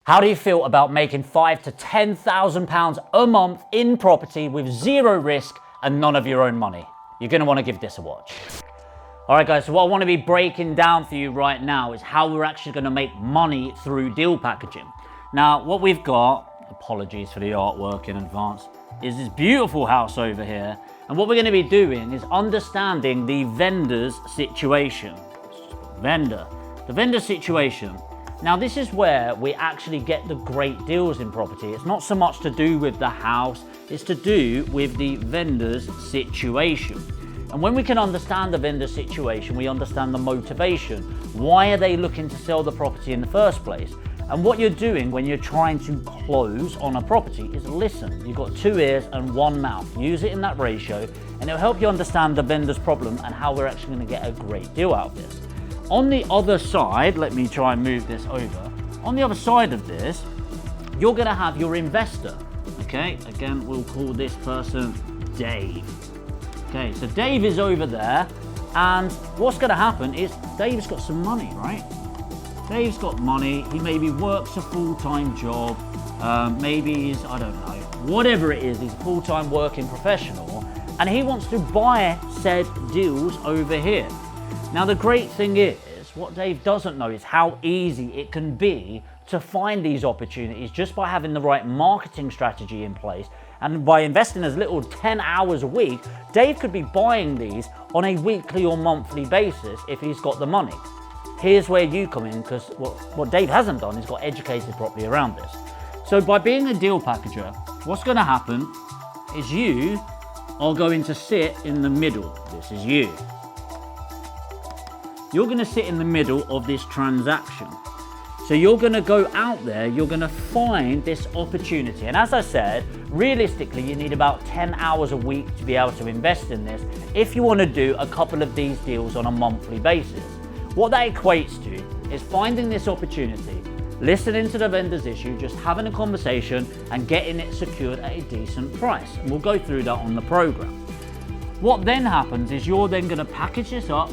How do you feel about making £5,000 to £10,000 a month in property with zero risk and none of your own money? You're going to want to give this a watch. All right, guys, so what I want to be breaking down for you right now is how we're actually going to make money through deal packaging. Now, what we've got, apologies for the artwork in advance, is this beautiful house over here. And what we're going to be doing is understanding the vendor's situation. The vendor situation. Now, this is where we actually get the great deals in property. It's not so much to do with the house, it's to do with the vendor's situation. And when we can understand the vendor's situation, we understand the motivation. Why are they looking to sell the property in the first place? And what you're doing when you're trying to close on a property is listen. You've got 2 ears and 1 mouth. Use it in that ratio, and it'll help you understand the vendor's problem and how we're actually going to get a great deal out of this. On the other side, let me try and move this over. On the other side of this, you're going to have your investor. Okay, again, we'll call this person Dave. Okay, so Dave is over there, and what's going to happen is Dave's got some money, right? Dave's got money. He maybe works a full-time job. Maybe he's, I don't know, whatever it is, he's a full-time working professional, and he wants to buy said deals over here. Now, the great thing is, what Dave doesn't know is how easy it can be to find these opportunities just by having the right marketing strategy in place. And by investing as little as 10 hours a week, Dave could be buying these on a weekly or monthly basis if he's got the money. Here's where you come in, because what Dave hasn't done is got educated properly around this. So by being a deal packager, what's going to happen is you are going to sit in the middle. This is you. You're going to sit in the middle of this transaction. So you're going to go out there, you're going to find this opportunity. And as I said, realistically, you need about 10 hours a week to be able to invest in this if you want to do a couple of these deals on a monthly basis. What that equates to is finding this opportunity, listening to the vendor's issue, just having a conversation and getting it secured at a decent price. And we'll go through that on the program. What then happens is you're then going to package this up,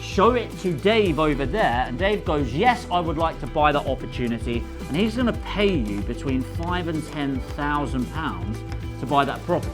show it to Dave over there, and Dave goes, yes, I would like to buy that opportunity, and he's going to pay you between £5,000 and £10,000 to buy that property.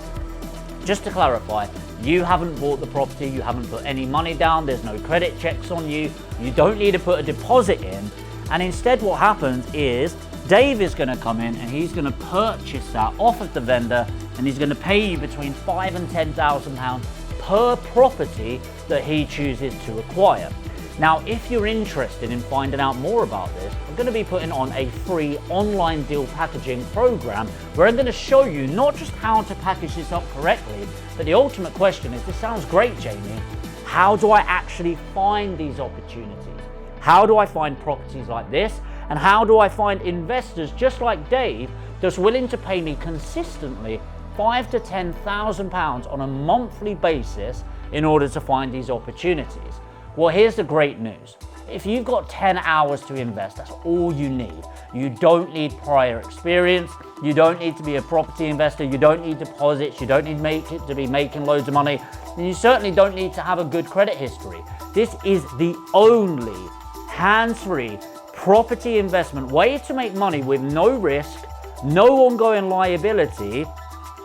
Just to clarify, you haven't bought the property, you haven't put any money down, there's no credit checks on you, you don't need to put a deposit in, and instead what happens is Dave is going to come in and he's going to purchase that off of the vendor, and he's going to pay you between £5,000 and £10,000 per property that he chooses to acquire. Now, if you're interested in finding out more about this, I'm going to be putting on a free online deal packaging program where I'm going to show you not just how to package this up correctly, but the ultimate question is, this sounds great, Jamie, how do I actually find these opportunities? How do I find properties like this? And how do I find investors just like Dave that's willing to pay me consistently £5,000 to £10,000 on a monthly basis in order to find these opportunities? Well, here's the great news. If you've got 10 hours to invest, that's all you need. You don't need prior experience. You don't need to be a property investor. You don't need deposits. You don't need to be making loads of money. And you certainly don't need to have a good credit history. This is the only hands-free property investment way to make money with no risk, no ongoing liability.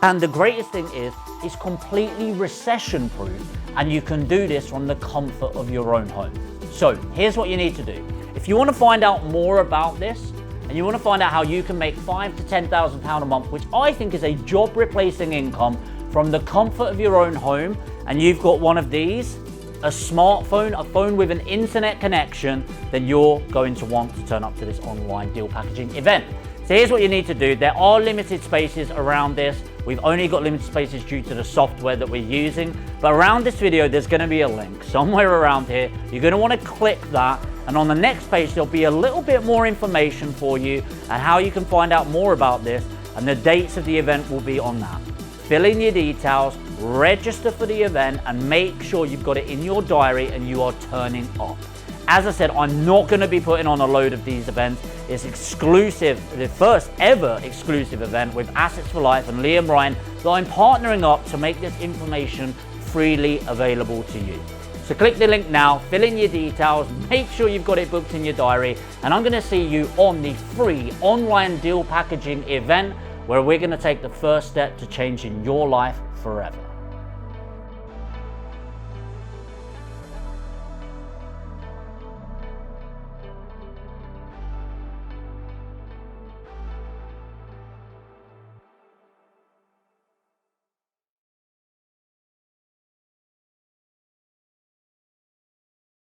And the greatest thing is, it's completely recession-proof, and you can do this from the comfort of your own home. So here's what you need to do. If you want to find out more about this, and you want to find out how you can make £5,000 to £10,000 a month, which I think is a job-replacing income from the comfort of your own home, and you've got one of these, a smartphone, a phone with an internet connection, then you're going to want to turn up to this online deal packaging event. So here's what you need to do. There are limited spaces around this. We've only got limited spaces due to the software that we're using. But around this video, there's going to be a link somewhere around here. You're going to want to click that. And on the next page, there'll be a little bit more information for you and how you can find out more about this. And the dates of the event will be on that. Fill in your details, register for the event, and make sure you've got it in your diary and you are turning up. As I said, I'm not going to be putting on a load of these events. It's exclusive, the first ever exclusive event with Assets for Life and Liam Ryan that I'm partnering up to make this information freely available to you. So click the link now, fill in your details, make sure you've got it booked in your diary, and I'm gonna see you on the free online deal packaging event where we're gonna take the first step to changing your life forever.